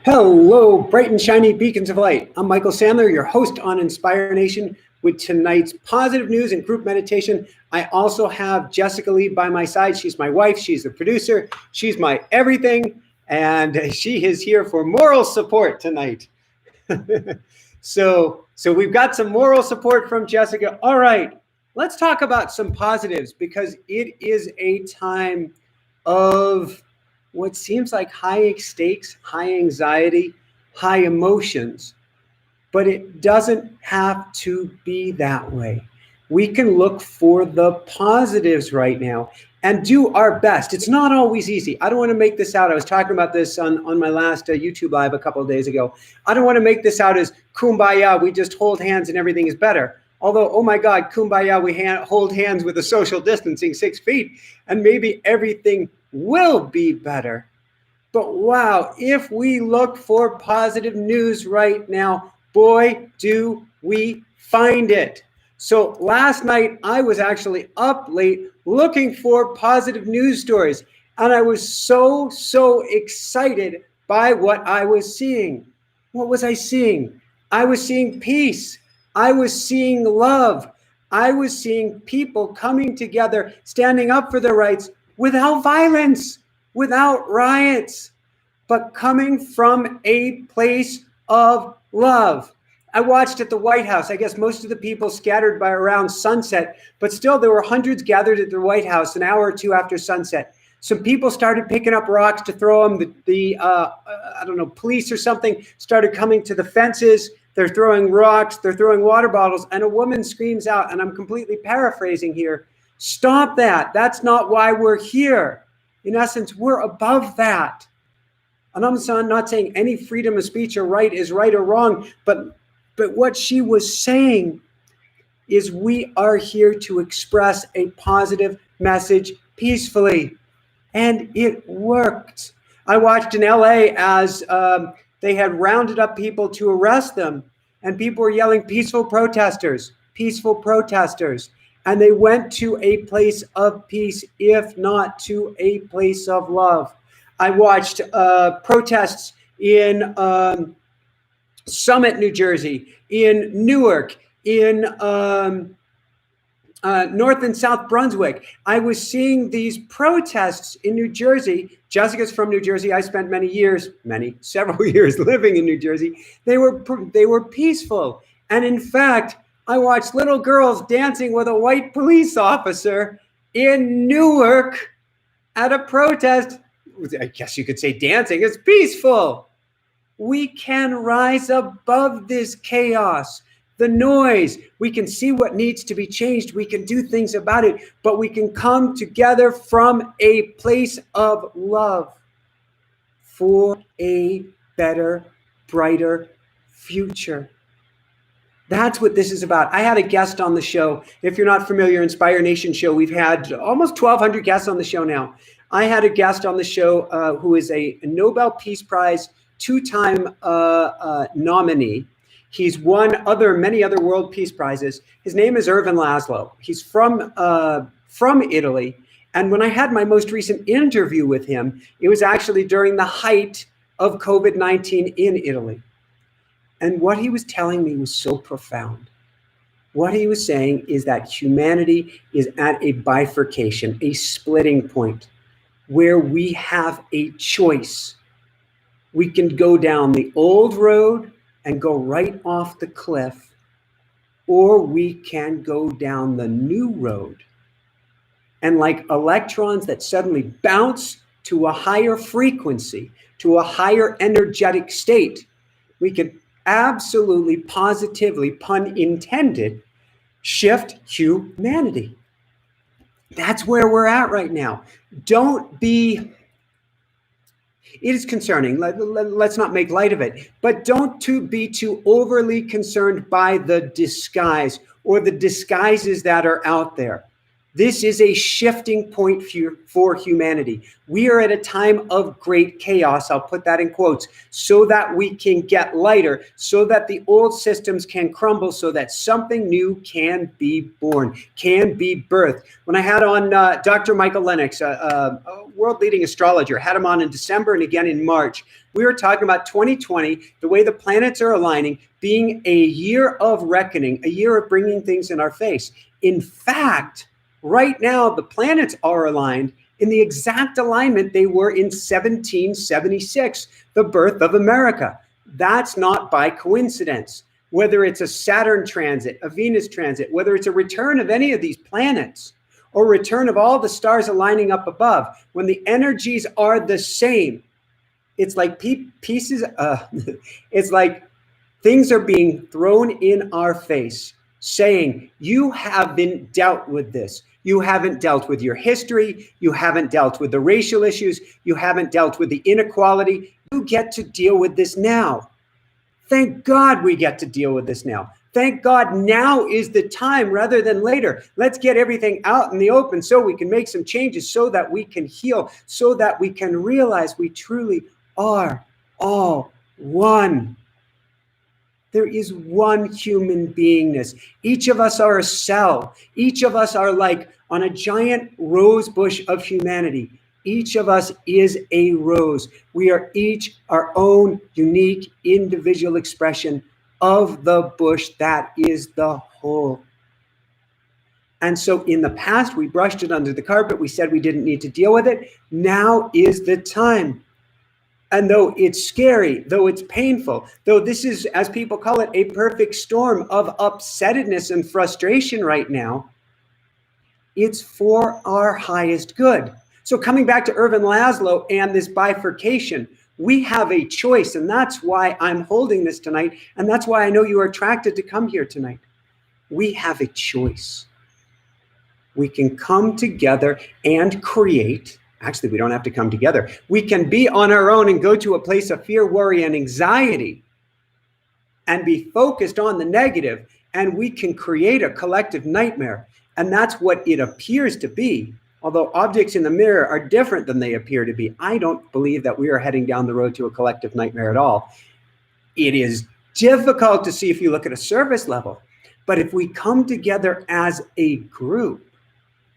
Hello, bright and shiny beacons of light. I'm Michael Sandler, your host on Inspire Nation with tonight's positive news and group meditation. I also have Jessica Lee by my side. She's my wife. She's the producer. She's my everything. And she is here for moral support tonight. So we've got some moral support from Jessica. All right, let's talk about some positives because it is a time of what seems like high stakes, high anxiety, high emotions, but it doesn't have to be that way. We can look for the positives right now and do our best. It's not always easy. I don't want to make this out. I was talking about this on my last YouTube live a couple of days ago. I don't want to make this out as kumbaya, we just hold hands and everything is better. Although, oh my God, kumbaya, we hold hands with a social distancing 6 feet and maybe everything will be better. But wow, if we look for positive news right now, boy, do we find it. So last night, I was actually up late looking for positive news stories. And I was so excited by what I was seeing. What was I seeing? I was seeing peace. I was seeing love. I was seeing people coming together, standing up for their rights without violence, without riots, but coming from a place of love. I watched at the White House. I guess most of the people scattered by around sunset, but still there were hundreds gathered at the White House an hour or two after sunset. Some people started picking up rocks to throw them. I don't know, police or something started coming to the fences. They're throwing rocks, they're throwing water bottles, and a woman screams out, and I'm completely paraphrasing here, "Stop that. That's not why we're here." In essence, we're above that. And I'm not saying any freedom of speech or right is right or wrong, but what she was saying is we are here to express a positive message peacefully. And it worked. I watched in LA as they had rounded up people to arrest them, and people were yelling, peaceful protesters, peaceful protesters. And they went to a place of peace, if not to a place of love. I watched protests in Summit, New Jersey, in Newark, in North and South Brunswick. I was seeing these protests in New Jersey. Jessica's from New Jersey. I spent several years living in New Jersey. They were peaceful. And in fact, I watched little girls dancing with a white police officer in Newark at a protest. I guess you could say dancing is peaceful. We can rise above this chaos, the noise. We can see what needs to be changed. We can do things about it, but we can come together from a place of love for a better, brighter future. That's what this is about. I had a guest on the show. If you're not familiar, Inspire Nation show, we've had almost 1,200 guests on the show now. I had a guest on the show who is a Nobel Peace Prize two-time nominee. He's won many other World Peace Prizes. His name is Irvin Laszlo. He's from Italy. And when I had my most recent interview with him, it was actually during the height of COVID-19 in Italy. And what he was telling me was so profound. What he was saying is that humanity is at a bifurcation, a splitting point, where we have a choice. We can go down the old road and go right off the cliff, or we can go down the new road. And like electrons that suddenly bounce to a higher frequency, to a higher energetic state, we can absolutely, positively, pun intended, shift humanity. That's where we're at right now. It is concerning. Let's not make light of it, but don't be too overly concerned by the disguise or the disguises that are out there. This is a shifting point for humanity. We are at a time of great chaos. I'll put that in quotes, so that we can get lighter, so that the old systems can crumble, so that something new can be born, can be birthed. When I had on Dr. Michael Lennox, a world-leading astrologer, had him on in December and again in March, we were talking about 2020, the way the planets are aligning, being a year of reckoning, a year of bringing things in our face. In fact, right now, the planets are aligned in the exact alignment they were in 1776, the birth of America. That's not by coincidence. Whether it's a Saturn transit, a Venus transit, whether it's a return of any of these planets, or return of all the stars aligning up above, when the energies are the same, it's like pieces, it's like things are being thrown in our face, saying, you haven't dealt with this. You haven't dealt with your history. You haven't dealt with the racial issues. You haven't dealt with the inequality. You get to deal with this now. Thank God we get to deal with this now. Thank God now is the time rather than later. Let's get everything out in the open so we can make some changes, so that we can heal, so that we can realize we truly are all one. There is one human beingness. Each of us are a cell. Each of us are like on a giant rose bush of humanity. Each of us is a rose. We are each our own unique individual expression of the bush that is the whole. And so in the past, we brushed it under the carpet. We said we didn't need to deal with it. Now is the time. And though it's scary, though it's painful, though this is, as people call it, a perfect storm of upsettedness and frustration right now, it's for our highest good. So coming back to Ervin Laszlo and this bifurcation, we have a choice, and that's why I'm holding this tonight, and that's why I know you are attracted to come here tonight. We have a choice. We can come together and create. Actually, we don't have to come together. We can be on our own and go to a place of fear, worry, and anxiety and be focused on the negative, and we can create a collective nightmare. And that's what it appears to be. Although objects in the mirror are different than they appear to be, I don't believe that we are heading down the road to a collective nightmare at all. It is difficult to see if you look at a surface level. But if we come together as a group,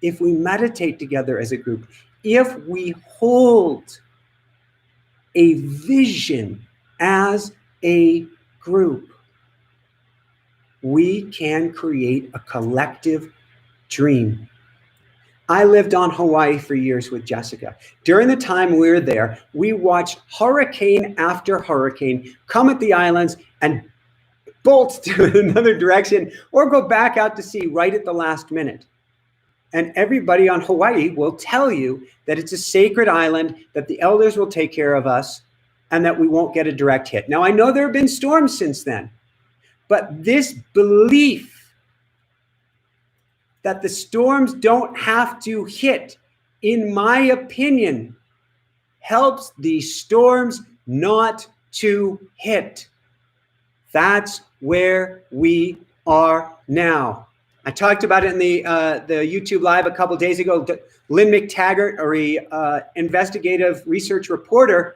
if we meditate together as a group, if we hold a vision as a group, we can create a collective dream. I lived on Hawaii for years with Jessica. During the time we were there, we watched hurricane after hurricane come at the islands and bolt to another direction or go back out to sea right at the last minute. And everybody on Hawaii will tell you that it's a sacred island, that the elders will take care of us, and that we won't get a direct hit. Now, I know there have been storms since then, but this belief that the storms don't have to hit, in my opinion, helps these storms not to hit. That's where we are now. I talked about it in the YouTube Live a couple days ago. Lynn McTaggart, or investigative research reporter,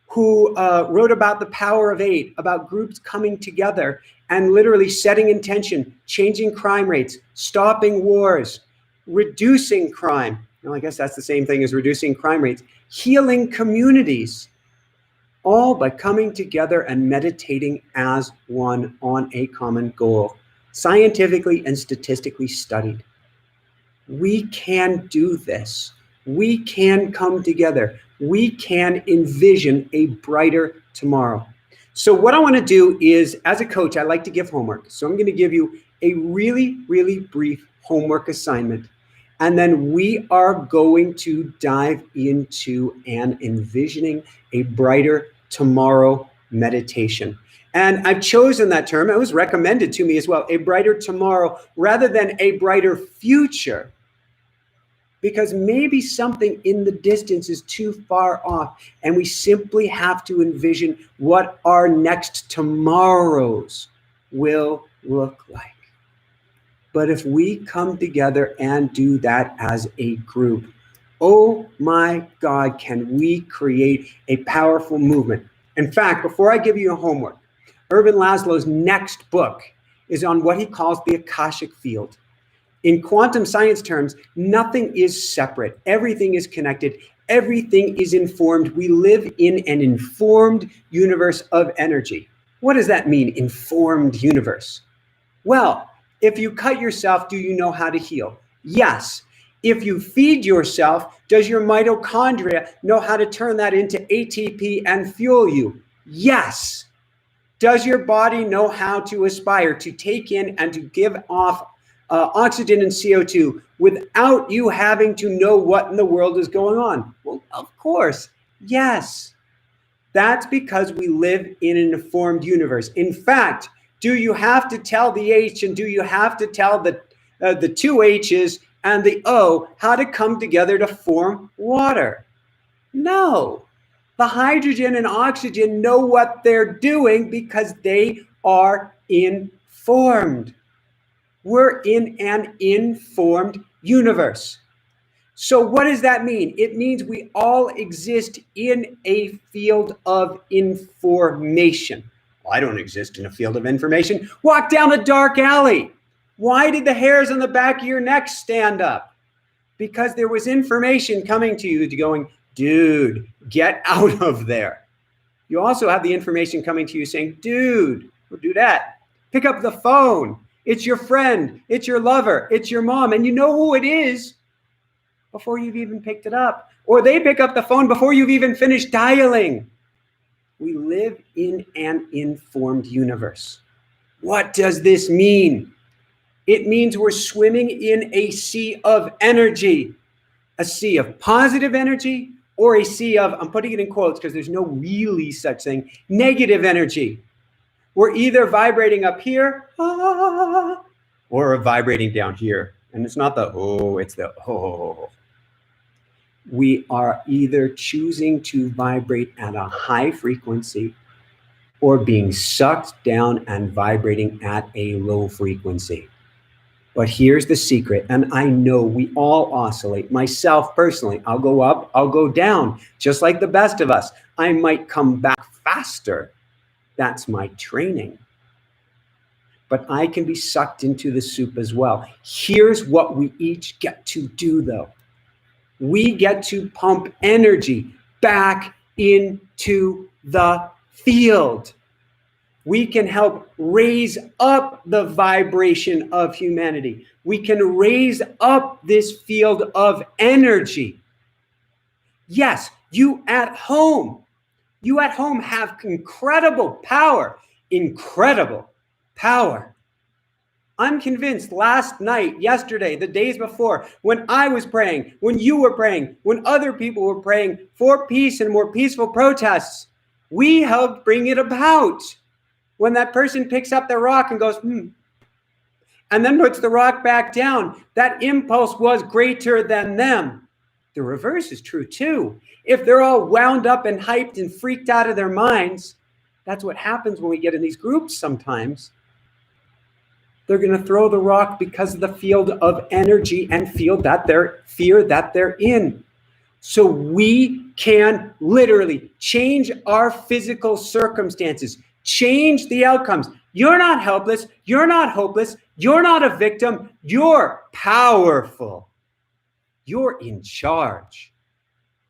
who wrote about the power of 8, about groups coming together and literally setting intention, changing crime rates, stopping wars, reducing crime. Well, I guess that's the same thing as reducing crime rates, healing communities, all by coming together and meditating as one on a common goal, scientifically and statistically studied. We can do this. We can come together. We can envision a brighter tomorrow. So what I want to do is, as a coach, I like to give homework. So I'm going to give you a really, really brief homework assignment. And then we are going to dive into an envisioning a brighter tomorrow meditation. And I've chosen that term. It was recommended to me as well, a brighter tomorrow rather than a brighter future, because maybe something in the distance is too far off and we simply have to envision what our next tomorrows will look like. But if we come together and do that as a group, oh my God, can we create a powerful movement? In fact, before I give you a homework, Ervin Laszlo's next book is on what he calls the Akashic field. In quantum science terms, nothing is separate. Everything is connected. Everything is informed. We live in an informed universe of energy. What does that mean, informed universe? Well, if you cut yourself, do you know how to heal? Yes. If you feed yourself, does your mitochondria know how to turn that into ATP and fuel you? Yes. Does your body know how to aspire to take in and to give off oxygen and CO2 without you having to know what in the world is going on? Well, of course, yes. That's because we live in an informed universe. In fact, do you have to tell the H and do you have to tell the two H's and the O how to come together to form water? No. The hydrogen and oxygen know what they're doing because they are informed. We're in an informed universe. So what does that mean? It means we all exist in a field of information. Well, I don't exist in a field of information. Walk down a dark alley. Why did the hairs on the back of your neck stand up? Because there was information coming to you going, dude, get out of there. You also have the information coming to you saying, dude, we'll do that. Pick up the phone. It's your friend. It's your lover. It's your mom. And you know who it is before you've even picked it up. Or they pick up the phone before you've even finished dialing. We live in an informed universe. What does this mean? It means we're swimming in a sea of energy, a sea of positive energy or a sea of, I'm putting it in quotes because there's no really such thing, negative energy. We're either vibrating up here or vibrating down here. And it's not the oh, it's the oh. We are either choosing to vibrate at a high frequency or being sucked down and vibrating at a low frequency. But here's the secret, and I know we all oscillate. Myself personally, I'll go up, I'll go down, just like the best of us. I might come back faster. That's my training. But I can be sucked into the soup as well. Here's what we each get to do, though. We get to pump energy back into the field. We can help raise up the vibration of humanity. We can raise up this field of energy. Yes, you at home have incredible power, incredible power. I'm convinced last night, yesterday, the days before, when I was praying, when you were praying, when other people were praying for peace and more peaceful protests, we helped bring it about. When that person picks up the rock and goes, and then puts the rock back down, that impulse was greater than them. The reverse is true too. If they're all wound up and hyped and freaked out of their minds, that's what happens when we get in these groups sometimes. They're going to throw the rock because of the field of energy and fear that they're in. So we can literally change our physical circumstances, change the outcomes. You're not helpless. You're not hopeless. You're not a victim. You're powerful. You're in charge.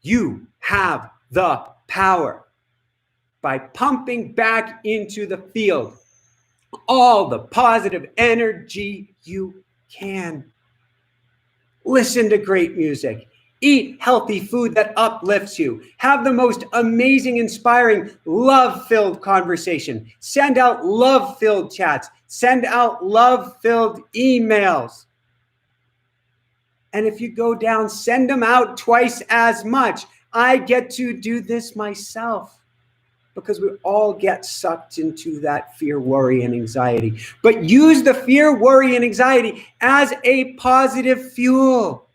You have the power. By pumping back into the field all the positive energy you can. Listen to great music. Eat healthy food that uplifts you. Have the most amazing, inspiring, love-filled conversation. Send out love-filled chats. Send out love-filled emails. And if you go down, send them out twice as much. I get to do this myself because we all get sucked into that fear, worry, and anxiety. But use the fear, worry, and anxiety as a positive fuel.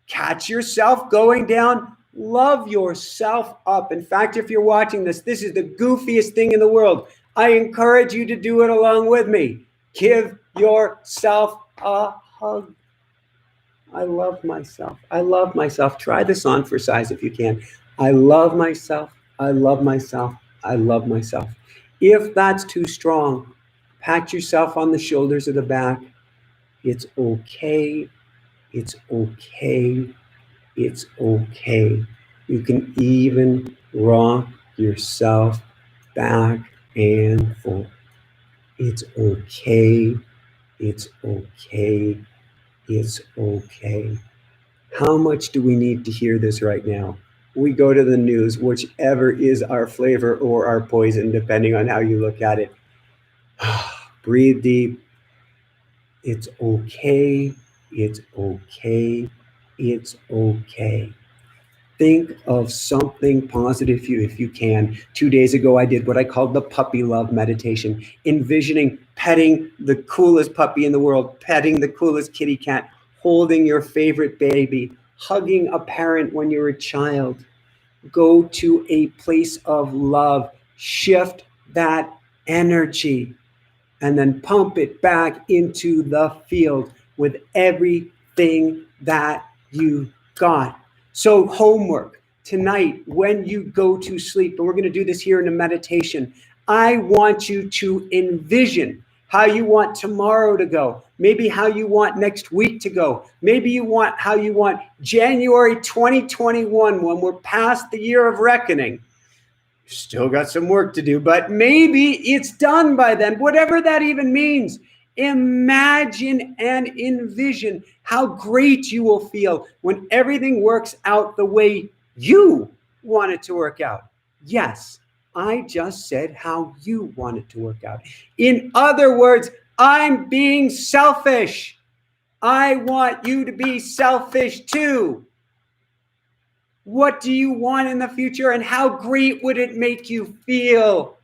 Catch yourself going down. Love yourself up. In fact, if you're watching this, this is the goofiest thing in the world. I encourage you to do it along with me. Give yourself a hug. I love myself. I love myself. Try this on for size if you can. I love myself. I love myself. I love myself. If that's too strong, pat yourself on the shoulders or the back. It's okay. It's okay. It's okay. You can even rock yourself back and forth. It's okay. It's okay. It's okay. How much do we need to hear this right now? We go to the news, whichever is our flavor or our poison, depending on how you look at it. Breathe deep. It's okay. It's okay. It's okay. Think of something positive if you can. 2 days ago, I did what I called the puppy love meditation, envisioning petting the coolest puppy in the world, petting the coolest kitty cat, holding your favorite baby, hugging a parent when you're a child. Go to a place of love, shift that energy, and then pump it back into the field with everything that you got. So, homework tonight when you go to sleep, and we're going to do this here in a meditation. I want you to envision how you want tomorrow to go, maybe how you want next week to go, maybe you want how you want January 2021 when we're past the year of reckoning. Still got some work to do, but maybe it's done by then, whatever that even means. Imagine and envision how great you will feel when everything works out the way you want it to work out. Yes, I just said how you want it to work out. In other words, I'm being selfish. I want you to be selfish too. What do you want in the future, and how great would it make you feel?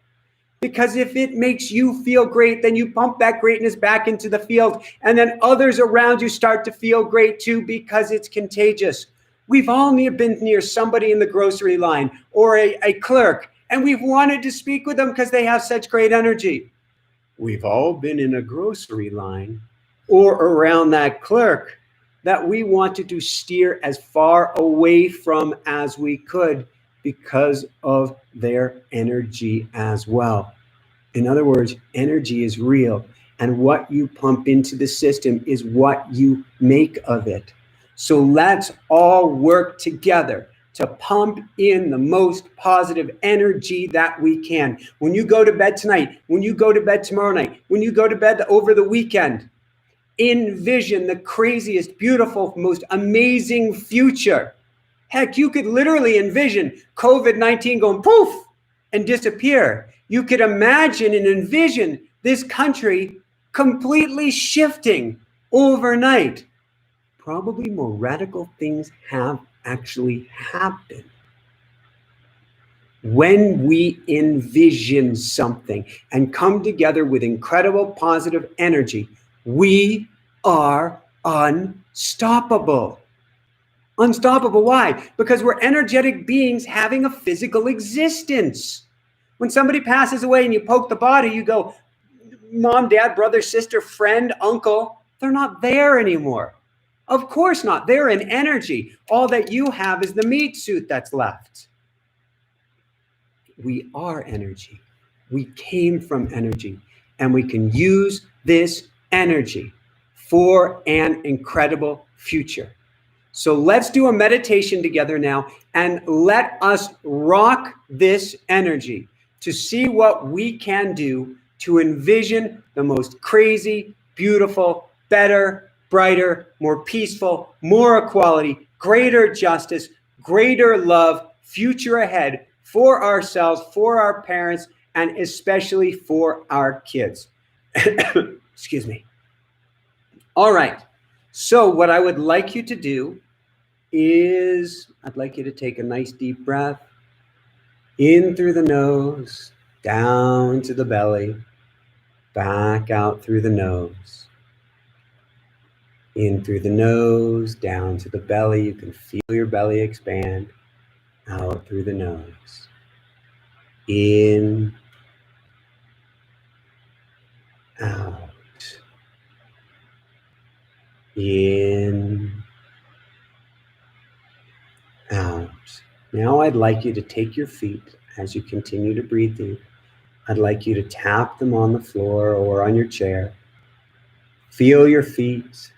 Because if it makes you feel great, then you pump that greatness back into the field, and then others around you start to feel great too because it's contagious. We've all been near somebody in the grocery line or a clerk, and we've wanted to speak with them because they have such great energy. We've all been in a grocery line or around that clerk that we wanted to steer as far away from as we could because of their energy as well. In other words, energy is real, and what you pump into the system is what you make of it. So let's all work together to pump in the most positive energy that we can. When you go to bed tonight, when you go to bed tomorrow night, when you go to bed over the weekend, envision the craziest, beautiful, most amazing future. Heck, you could literally envision COVID-19 going poof and disappear. You could imagine and envision this country completely shifting overnight. Probably more radical things have actually happened. When we envision something and come together with incredible positive energy, we are unstoppable. Unstoppable. Why? Because we're energetic beings having a physical existence. When somebody passes away and you poke the body, you go, mom, dad, brother, sister, friend, uncle, they're not there anymore. Of course not. They're in energy. All that you have is the meat suit that's left. We are energy. We came from energy, and we can use this energy for an incredible future. So let's do a meditation together now, and let us rock this energy to see what we can do to envision the most crazy, beautiful, better, brighter, more peaceful, more equality, greater justice, greater love, future ahead for ourselves, for our parents, and especially for our kids. Excuse me. All right. So what I would like you to do is I'd like you to take a nice deep breath in through the nose, down to the belly, back out through the nose. In through the nose, down to the belly. You can feel your belly expand. Out through the nose. In, out. In, out. Now I'd like you to take your feet as you continue to breathe deep. I'd like you to tap them on the floor or on your chair. Feel your feet,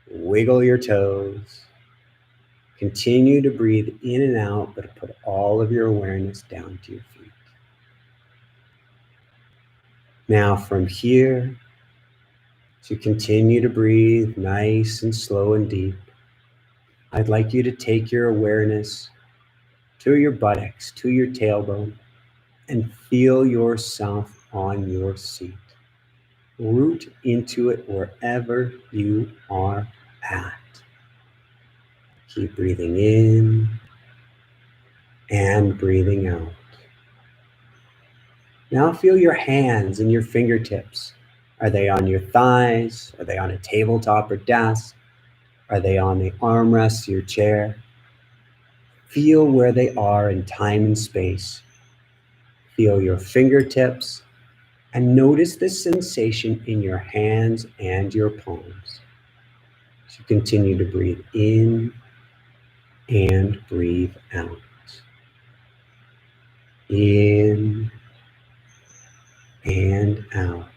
wiggle your toes. Continue to breathe in and out, but put all of your awareness down to your feet. Now from here, as you continue to breathe nice and slow and deep, I'd like you to take your awareness to your buttocks, to your tailbone, and feel yourself on your seat. Root into it wherever you are at. Keep breathing in and breathing out. Now feel your hands and your fingertips. Are they on your thighs? Are they on a tabletop or desk? Are they on the armrests of your chair? Feel where they are in time and space. Feel your fingertips and notice the sensation in your hands and your palms. So continue to breathe in and breathe out. In and out.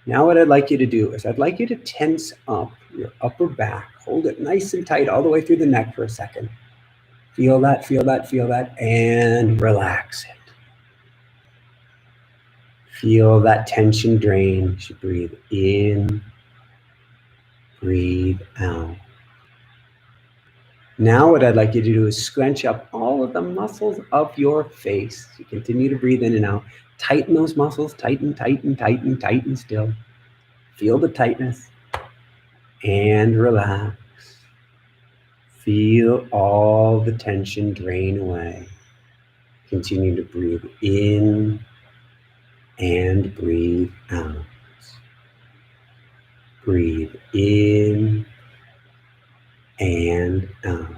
Now what I'd like you to do is I'd like you to tense up your upper back. Hold it nice and tight all the way through the neck for a second. Feel that, feel that, feel that, and relax it. Feel that tension drain as you breathe in, breathe out. Now what I'd like you to do is scrunch up all of the muscles of your face. You continue to breathe in and out. Tighten those muscles, tighten, tighten, tighten, tighten still. Feel the tightness and relax. Feel all the tension drain away. Continue to breathe in and breathe out. Breathe in and out.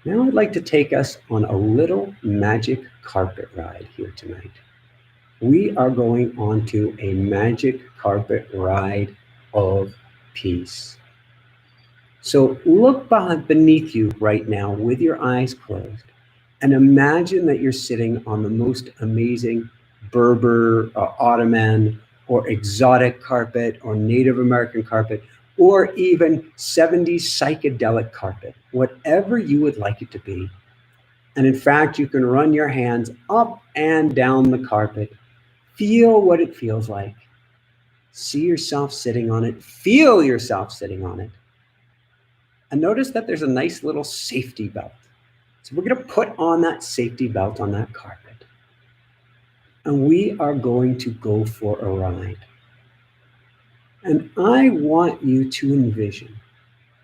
Now I'd like to take us on a little magic carpet ride here tonight. We are going onto a magic carpet ride of peace. So look beneath you right now with your eyes closed and imagine that you're sitting on the most amazing Berber, Ottoman, or exotic carpet, or Native American carpet, or even 70s psychedelic carpet, whatever you would like it to be. And in fact, you can run your hands up and down the carpet. Feel what it feels like. See yourself sitting on it. Feel yourself sitting on it. And notice that there's a nice little safety belt. So we're going to put on that safety belt on that carpet. And we are going to go for a ride. And I want you to envision,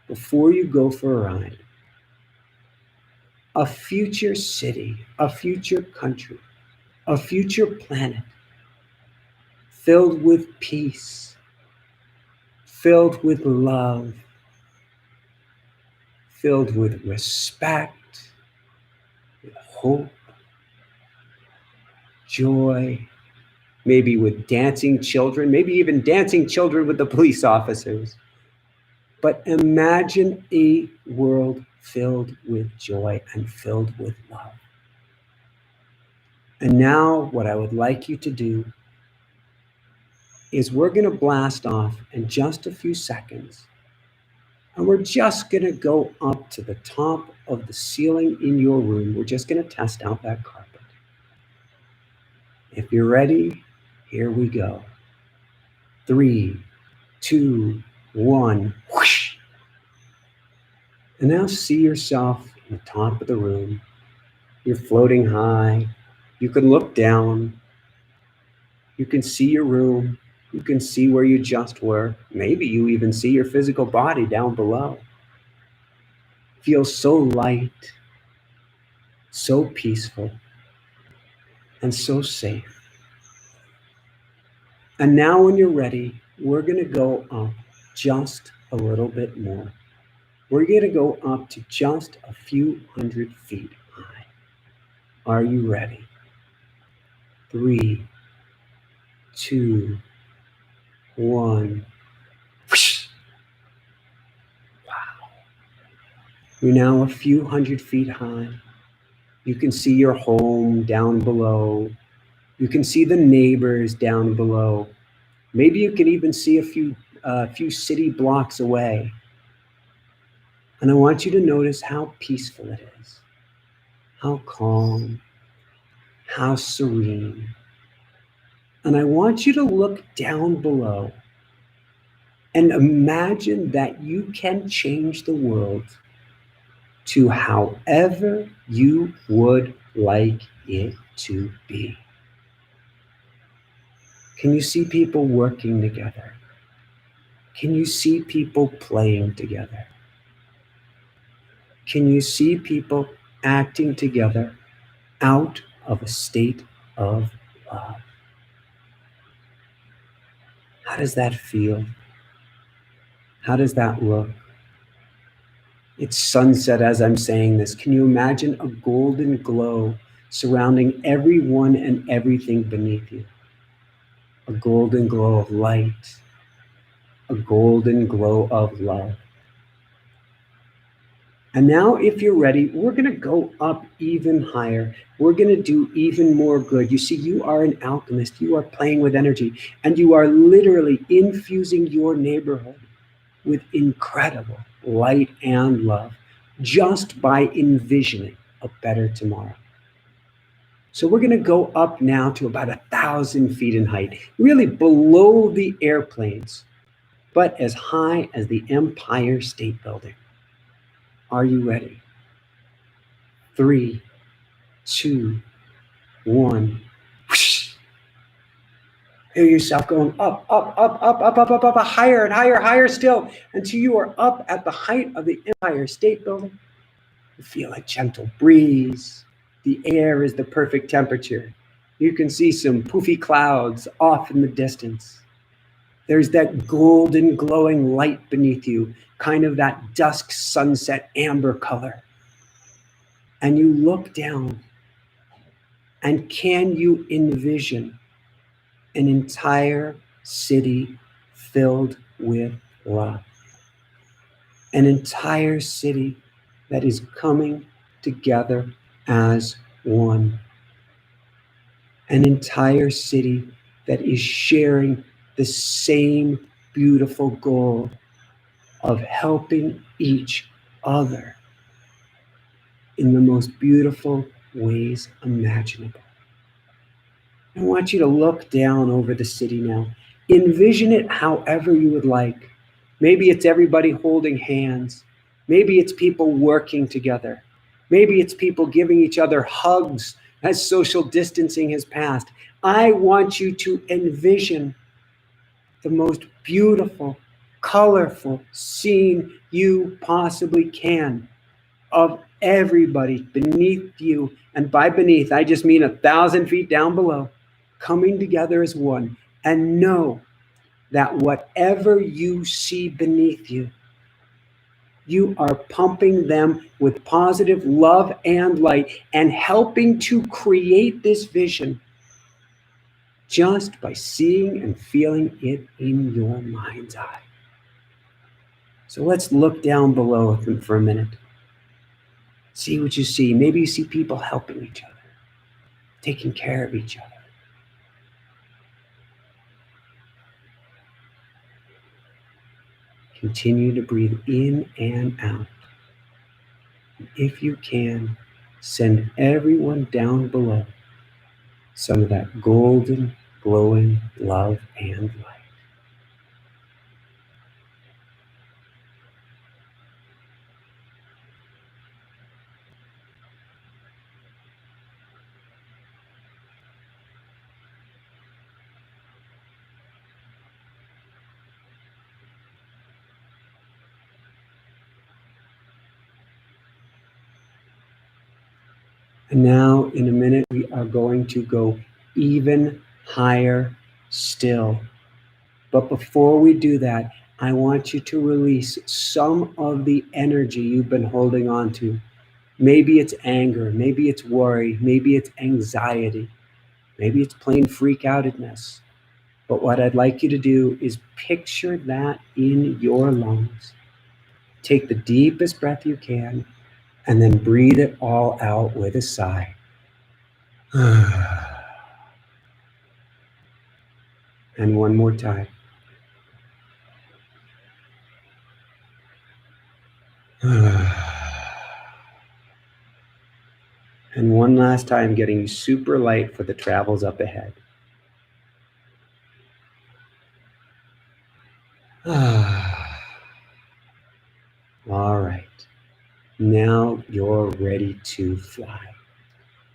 before you go for a ride, a future city, a future country, a future planet filled with peace, filled with love, filled with respect, with hope, joy, maybe with dancing children, maybe even dancing children with the police officers. But imagine a world filled with joy and filled with love. And now what I would like you to do is we're going to blast off in just a few seconds. And we're just going to go up to the top of the ceiling in your room. We're just going to test out that carpet. If you're ready, here we go. 3, 2, 1, whoosh. And now see yourself on the top of the room. You're floating high. You can look down. You can see your room. You can see where you just were. Maybe you even see your physical body down below. Feel so light, so peaceful, and so safe. And now when you're ready, we're going to go up just a little bit more. We're going to go up to just a few hundred feet high. Are you ready? 3, 2, 1. You're now a few 100 feet high. You can see your home down below. You can see the neighbors down below. Maybe you can even see a few city blocks away. And I want you to notice how peaceful it is, how calm, how serene. And I want you to look down below and imagine that you can change the world to however you would like it to be. Can you see people working together? Can you see people playing together? Can you see people acting together out of a state of love? How does that feel? How does that look? It's sunset as I'm saying this. Can you imagine a golden glow surrounding everyone and everything beneath you? A golden glow of light, a golden glow of love. And now, if you're ready, we're going to go up even higher. We're going to do even more good. You see, you are an alchemist. You are playing with energy, and you are literally infusing your neighborhood with incredible light and love just by envisioning a better tomorrow. So we're going to go up now to about 1,000 feet in height, really below the airplanes, but as high as the Empire State Building. Are you ready? 3, 2, 1. Whoosh. Feel yourself going up, up, up, up, up, up, up, up, higher and higher, higher still, until you are up at the height of the Empire State Building. You feel a gentle breeze. The air is the perfect temperature. You can see some poofy clouds off in the distance. There's that golden glowing light beneath you, kind of that dusk sunset amber color. And you look down, and can you envision an entire city filled with love? An entire city that is coming together as one. An entire city that is sharing the same beautiful goal of helping each other in the most beautiful ways imaginable. I want you to look down over the city now. Envision it however you would like. Maybe it's everybody holding hands. Maybe it's people working together. Maybe it's people giving each other hugs as social distancing has passed. I want you to envision the most beautiful, colorful scene you possibly can of everybody beneath you. And by beneath, I just mean 1,000 feet down below, coming together as one. And know that whatever you see beneath you, you are pumping them with positive love and light and helping to create this vision just by seeing and feeling it in your mind's eye. So let's look down below them for a minute. See what you see. Maybe you see people helping each other, taking care of each other. Continue to breathe in and out. And if you can, send everyone down below some of that golden, glowing love and light. And now, in a minute, we are going to go even higher still. But before we do that, I want you to release some of the energy you've been holding on to. Maybe it's anger, maybe it's worry, maybe it's anxiety, maybe it's plain freak outedness. But what I'd like you to do is picture that in your lungs. Take the deepest breath you can, and then breathe it all out with a sigh. And one more time. And one last time, getting super light for the travels up ahead. All right. Now you're ready to fly.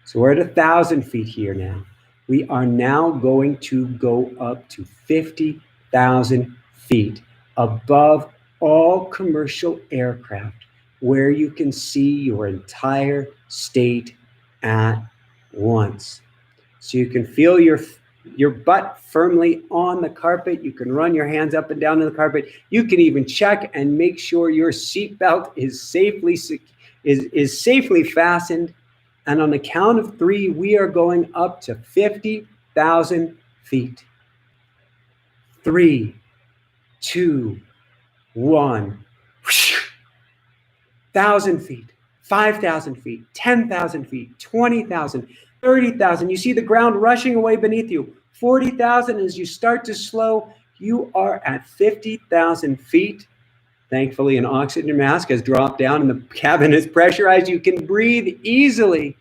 So we're at 1,000 feet here now. We are now going to go up to 50,000 feet above all commercial aircraft, where you can see your entire state at once. So you can feel your butt firmly on the carpet. You can run your hands up and down on the carpet. You can even check and make sure your seatbelt is safely fastened. And on the count of 3, we are going up to 50,000 feet. 3, 2, 1. 1,000 feet, 5,000 feet, 10,000 feet, 20,000, 30,000. You see the ground rushing away beneath you. 40,000. As you start to slow, you are at 50,000 feet. Thankfully, an oxygen mask has dropped down and the cabin is pressurized. You can breathe easily.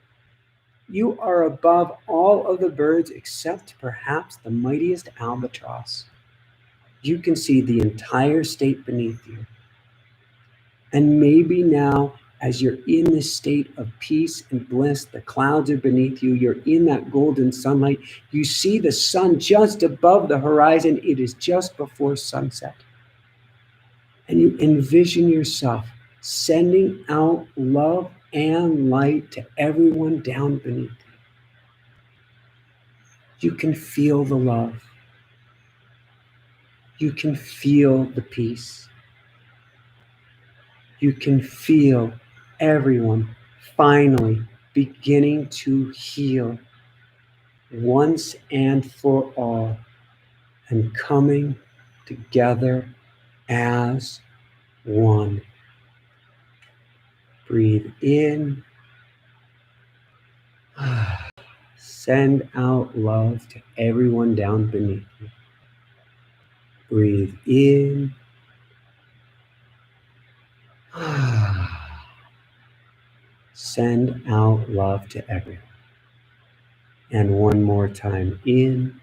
You are above all of the birds except perhaps the mightiest albatross. You can see the entire state beneath you. And maybe now, as you're in this state of peace and bliss, the clouds are beneath you, you're in that golden sunlight, you see the sun just above the horizon. It is just before sunset. And you envision yourself sending out love and light to everyone down beneath you. You can feel the love. You can feel the peace. You can feel everyone finally beginning to heal once and for all and coming together as one. Breathe in. Send out love to everyone down beneath you. Breathe in. Send out love to everyone. And one more time in.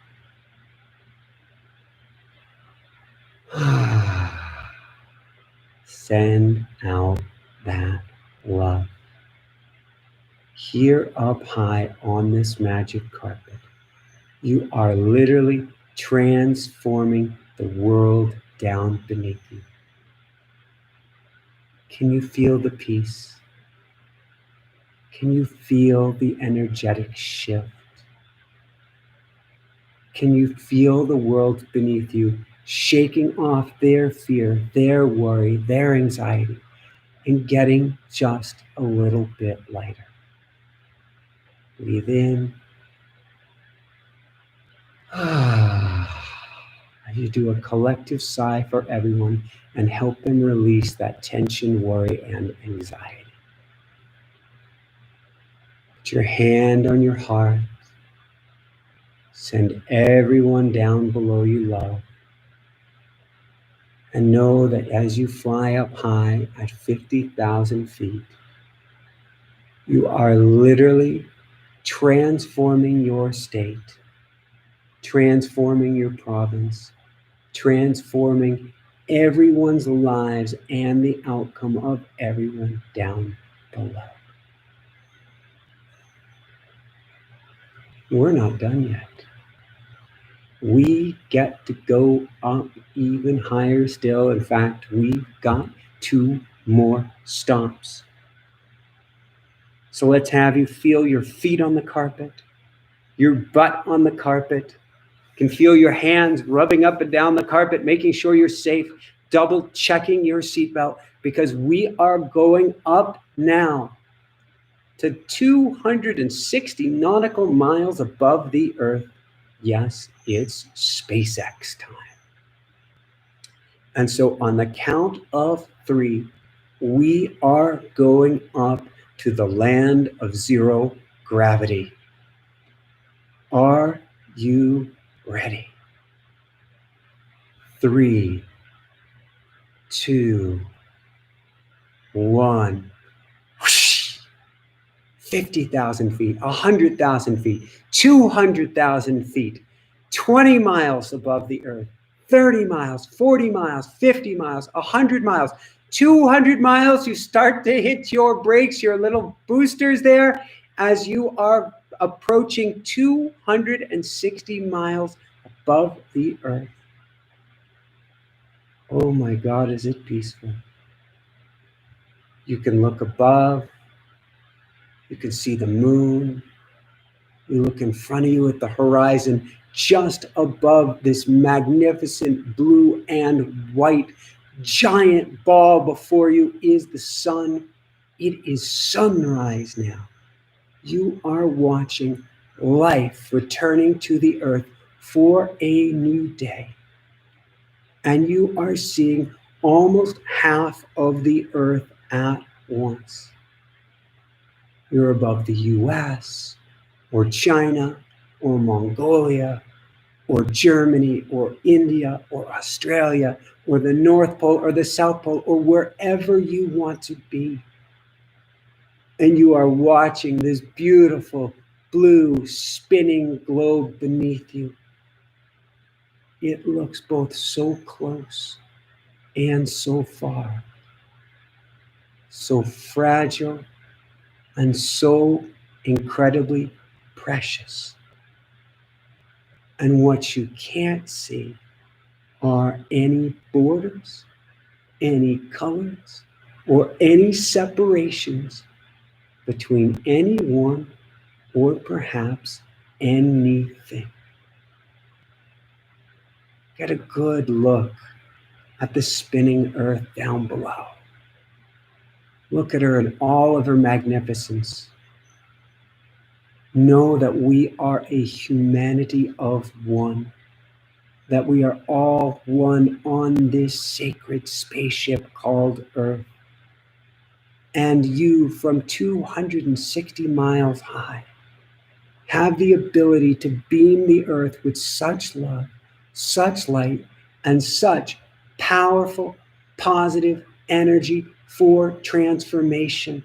Send out that love. Here up high on this magic carpet, you are literally transforming the world down beneath you. Can you feel the peace? Can you feel the energetic shift? Can you feel the world beneath you shaking off their fear, their worry, their anxiety, and getting just a little bit lighter? Breathe in. You do a collective sigh for everyone and help them release that tension, worry, and anxiety. Put your hand on your heart. Send everyone down below you love. And know that as you fly up high at 50,000 feet, you are literally transforming your state, transforming your province, transforming everyone's lives and the outcome of everyone down below. We're not done yet. We get to go up even higher still. In fact, we've got 2 more stops. So let's have you feel your feet on the carpet, your butt on the carpet. You can feel your hands rubbing up and down the carpet, making sure you're safe, double checking your seatbelt, because we are going up now to 260 nautical miles above the Earth. Yes, it's SpaceX time. And so on the count of 3, We are going up to the land of zero gravity. Are you ready? 3, 2, 1. 50,000 feet, 100,000 feet, 200,000 feet, 20 miles above the earth, 30 miles, 40 miles, 50 miles, 100 miles, 200 miles. You start to hit your brakes, your little boosters there, as you are approaching 260 miles above the earth. Oh my God, is it peaceful? You can look above. You can see the moon. You look in front of you at the horizon. Just above this magnificent blue and white giant ball before you is the sun. It is sunrise now. You are watching life returning to the earth for a new day. And you are seeing almost half of the earth at once. You're above the US, or China, or Mongolia, or Germany, or India, or Australia, or the North Pole, or the South Pole, or wherever you want to be. And you are watching this beautiful blue spinning globe beneath you. It looks both so close and so far, so fragile and so incredibly precious. And what you can't see are any borders, any colors, or any separations between anyone or perhaps anything. Get a good look at the spinning earth down below. Look at her in all of her magnificence. Know that we are a humanity of one, that we are all one on this sacred spaceship called Earth. And you, from 260 miles high, have the ability to beam the earth with such love, such light, and such powerful, positive energy for transformation.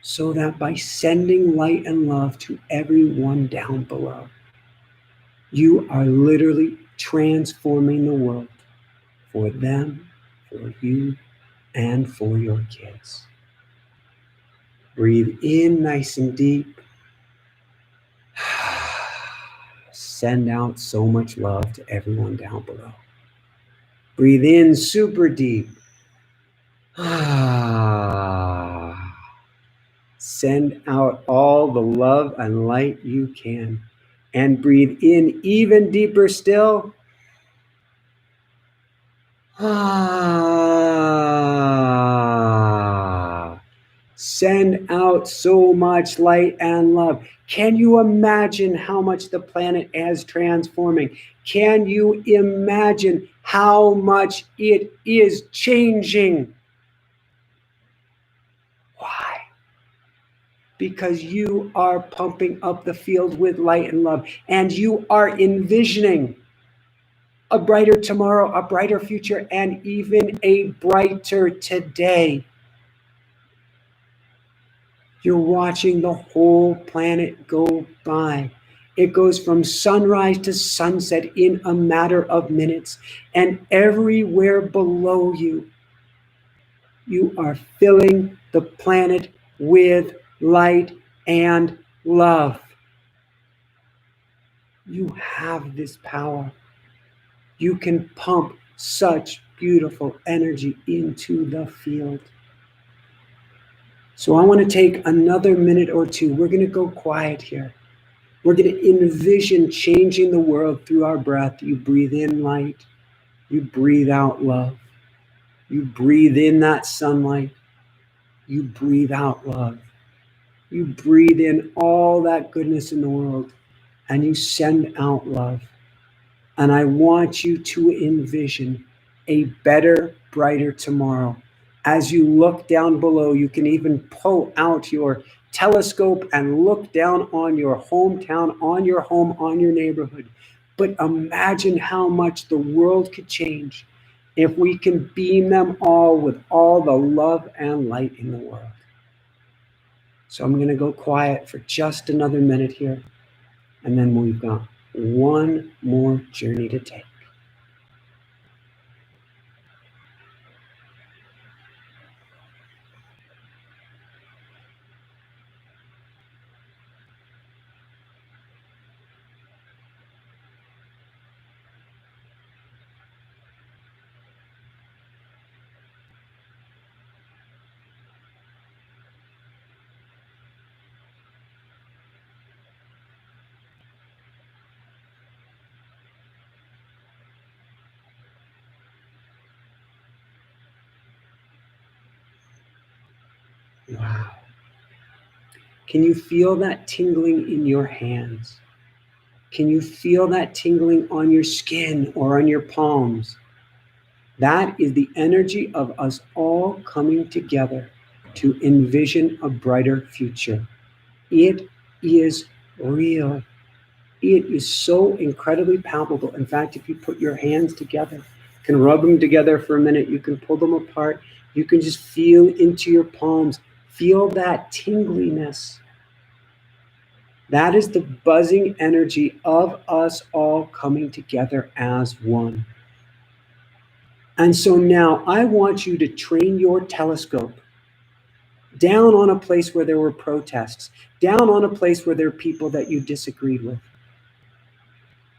So that by sending light and love to everyone down below, you are literally transforming the world for them, for you, and for your kids. Breathe in nice and deep. Send out so much love to everyone down below. Breathe in super deep. Send out all the love and light you can. And breathe in even deeper still. Send out so much light and love. Can you imagine how much the planet is transforming? Can you imagine how much it is changing? Why? Because you are pumping up the field with light and love, and you are envisioning a brighter tomorrow, a brighter future, and even a brighter today. You're watching the whole planet go by. It goes from sunrise to sunset in a matter of minutes. And everywhere below you, you are filling the planet with light and love. You have this power. You can pump such beautiful energy into the field. So I want to take another minute or two. We're going to go quiet here. We're going to envision changing the world through our breath. You breathe in light. You breathe out love. You breathe in that sunlight. You breathe out love. You breathe in all that goodness in the world, and you send out love. And I want you to envision a better, brighter tomorrow. As you look down below, you can even pull out your telescope and look down on your hometown, on your home, on your neighborhood. But imagine how much the world could change if we can beam them all with all the love and light in the world. So I'm going to go quiet for just another minute here, and then we've got one more journey to take. Wow. Can you feel that tingling in your hands? Can you feel that tingling on your skin or on your palms? That is the energy of us all coming together to envision a brighter future. It is real. It is so incredibly palpable. In fact, if you put your hands together, you can rub them together for a minute, you can pull them apart, you can just feel into your palms, feel that tingliness. That is the buzzing energy of us all coming together as one. And so now I want you to train your telescope down on a place where there were protests, down on a place where there are people that you disagreed with.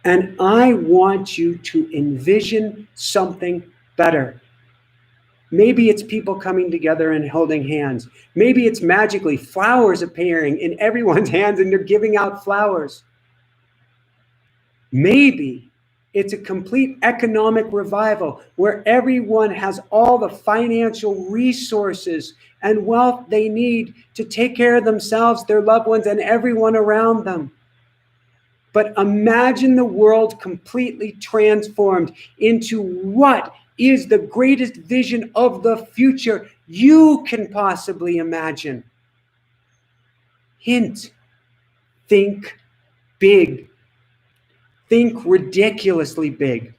And I want you to envision something better. Maybe it's people coming together and holding hands. Maybe it's magically flowers appearing in everyone's hands and they're giving out flowers. Maybe it's a complete economic revival where everyone has all the financial resources and wealth they need to take care of themselves, their loved ones, and everyone around them. But imagine the world completely transformed into what is the greatest vision of the future you can possibly imagine. Hint, think big. Think ridiculously big.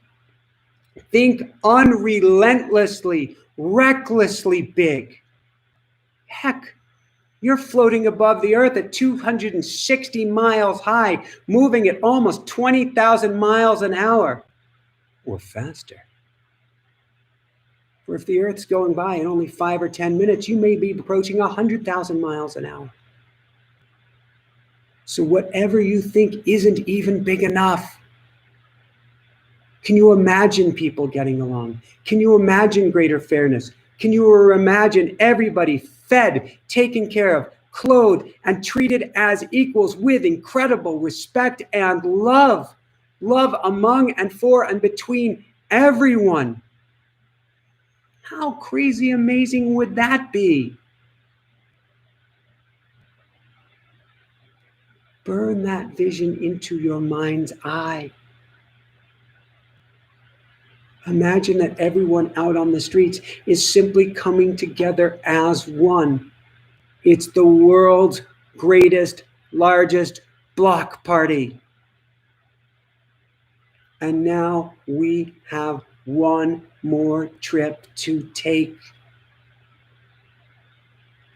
Think unrelentlessly, recklessly big. Heck, you're floating above the earth at 260 miles high, moving at almost 20,000 miles an hour or faster. Or if the earth's going by in only 5 or 10 minutes, you may be approaching 100,000 miles an hour. So whatever you think isn't even big enough. Can you imagine people getting along? Can you imagine greater fairness? Can you imagine everybody fed, taken care of, clothed, and treated as equals with incredible respect and love? Love among and for and between everyone. How crazy amazing would that be? Burn that vision into your mind's eye. Imagine that everyone out on the streets is simply coming together as one. It's the world's greatest, largest block party. And now we have one more trip to take.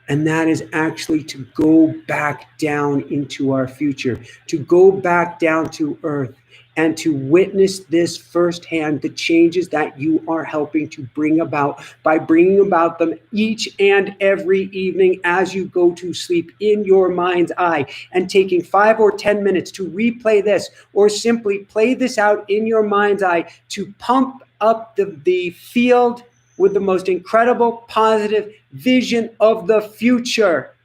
And that is actually to go back down into our future, to go back down to Earth, and to witness this firsthand, the changes that you are helping to bring about by bringing about them each and every evening as you go to sleep in your mind's eye, and taking 5 or 10 minutes to replay this or simply play this out in your mind's eye to pump up the field with the most incredible positive vision of the future,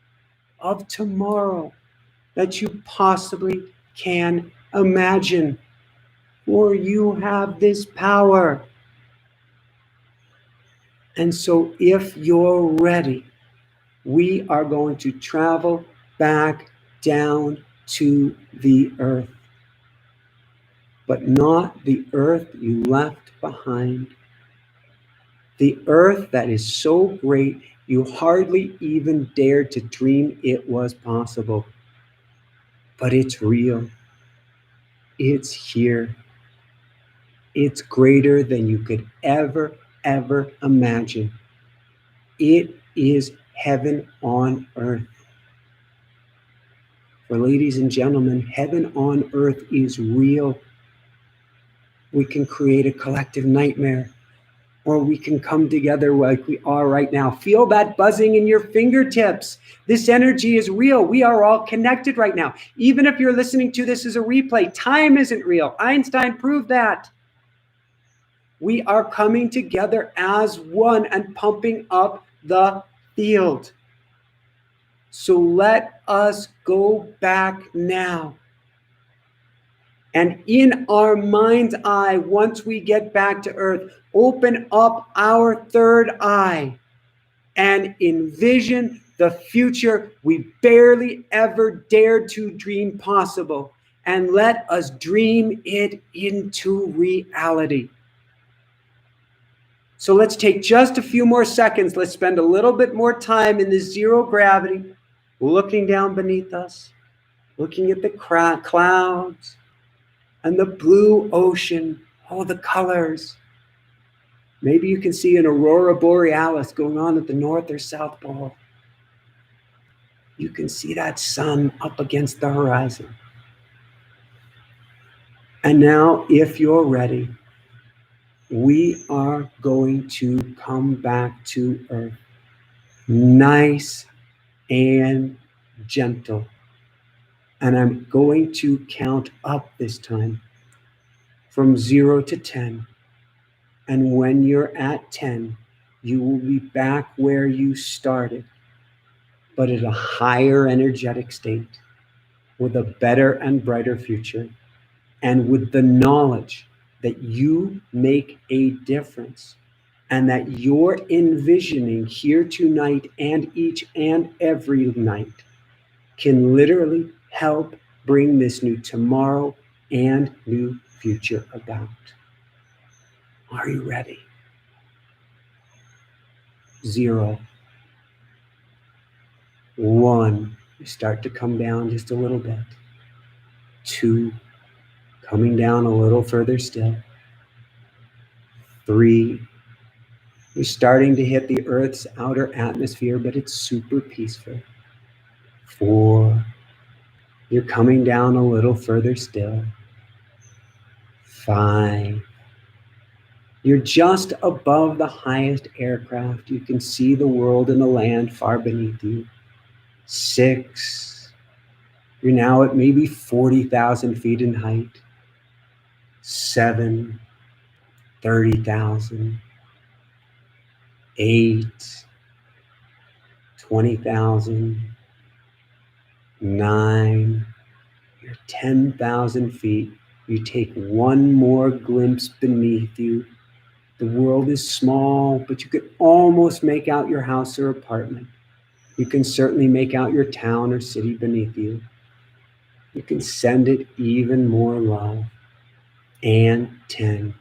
of tomorrow, that you possibly can imagine. For you have this power. And so if you're ready, we are going to travel back down to the earth. But not the earth you left behind. The earth that is so great you hardly even dared to dream it was possible. But it's real. It's here. It's greater than you could ever imagine. It is heaven on earth. For ladies and gentlemen, heaven on earth is real. We can create a collective nightmare, or we can come together like we are right now. Feel that buzzing in your fingertips. This energy is real. We are all connected right now. Even if you're listening to this as a replay, time isn't real. Einstein proved that. We are coming together as one and pumping up the field. So let us go back now. And in our mind's eye, once we get back to earth, open up our third eye and envision the future we barely ever dared to dream possible. And let us dream it into reality. So let's take just a few more seconds. Let's spend a little bit more time in this zero gravity, looking down beneath us, looking at the clouds and the blue ocean, all the colors. Maybe you can see an aurora borealis going on at the North or South Pole. You can see that sun up against the horizon. And now, if you're ready, we are going to come back to earth, nice and gentle. And I'm going to count up this time from 0 to 10. And when you're at 10, you will be back where you started, but at a higher energetic state, with a better and brighter future, and with the knowledge that you make a difference and that you're envisioning here tonight and each and every night can literally help bring this new tomorrow and new future about. Are you ready? 0, 1, you start to come down just a little bit. 2, coming down a little further still. 3, you're starting to hit the Earth's outer atmosphere, but it's super peaceful. 4, you're coming down a little further still. 5, you're just above the highest aircraft. You can see the world and the land far beneath you. 6, you're now at maybe 40,000 feet in height. 7, 30,000. 8, 20,000. 9, you're 10,000 feet. You take one more glimpse beneath you. The world is small, but you could almost make out your house or apartment. You can certainly make out your town or city beneath you. You can send it even more love. And 10,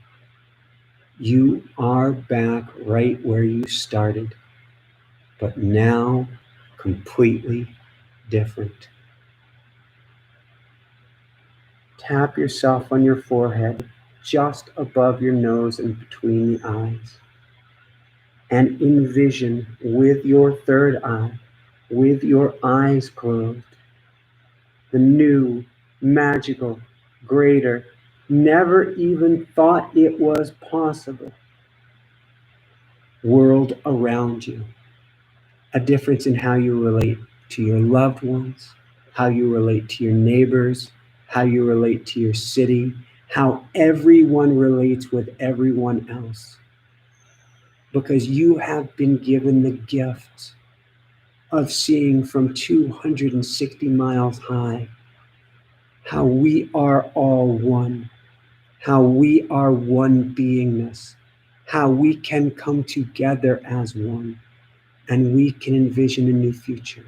you are back right where you started, but now completely different. Tap yourself on your forehead, just above your nose and between the eyes. And envision with your third eye, with your eyes closed, the new, magical, greater, never even thought it was possible world around you. A difference in how you relate to your loved ones, how you relate to your neighbors, how you relate to your city, how everyone relates with everyone else. Because you have been given the gift of seeing from 260 miles high how we are all one, how we are one beingness, how we can come together as one, and we can envision a new future.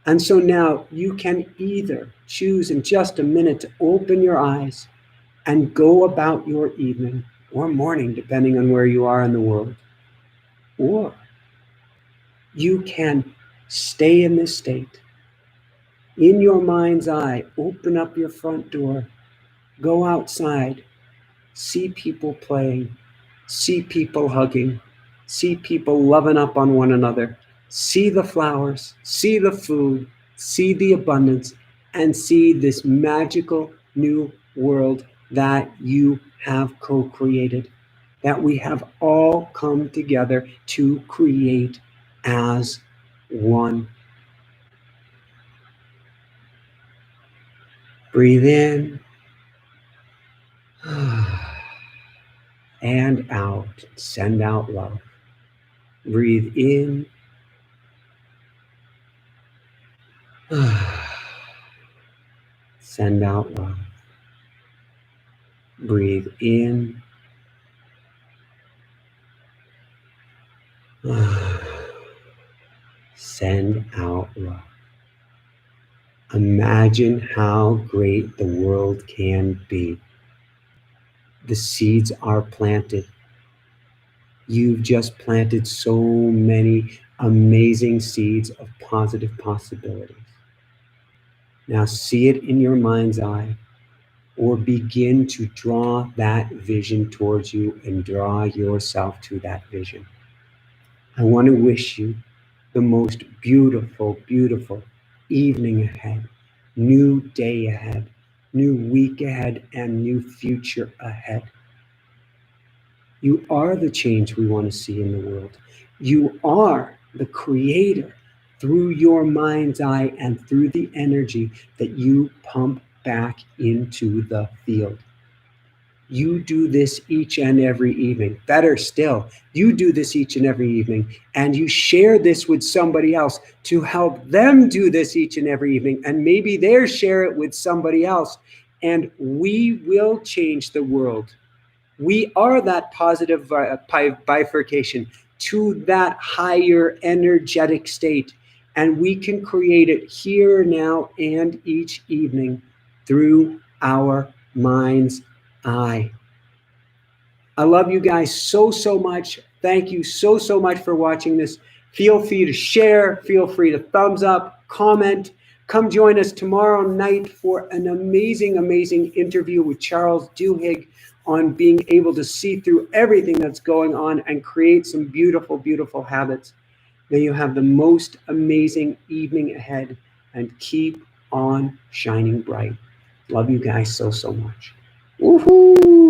And so now you can either choose in just a minute to open your eyes and go about your evening or morning, depending on where you are in the world. Or you can stay in this state. In your mind's eye, open up your front door, go outside, see people playing, see people hugging, see people loving up on one another, see the flowers, see the food, see the abundance, and see this magical new world that you have co-created, that we have all come together to create as one. Breathe in and out. Send out love. Breathe in. Send out love. Breathe in. Send out love. Imagine how great the world can be. The seeds are planted. You've just planted so many amazing seeds of positive possibilities. Now see it in your mind's eye, or begin to draw that vision towards you and draw yourself to that vision. I want to wish you the most beautiful, beautiful evening ahead, new day ahead, new week ahead, and new future ahead. You are the change we want to see in the world. You are the creator through your mind's eye and through the energy that you pump back into the field. You do this each and every evening. Better still, you do this each and every evening, and you share this with somebody else to help them do this each and every evening, and maybe they'll share it with somebody else, and we will change the world. We are that positive bifurcation to that higher energetic state, and we can create it here, now, and each evening through our mind's eye. I love you guys so, so much. Thank you so, so much for watching this. Feel free to share. Feel free to thumbs up, comment. Come join us tomorrow night for an amazing, amazing interview with Charles Duhigg on being able to see through everything that's going on and create some beautiful, beautiful habits. May you have the most amazing evening ahead and keep on shining bright. Love you guys so, so much. Woohoo!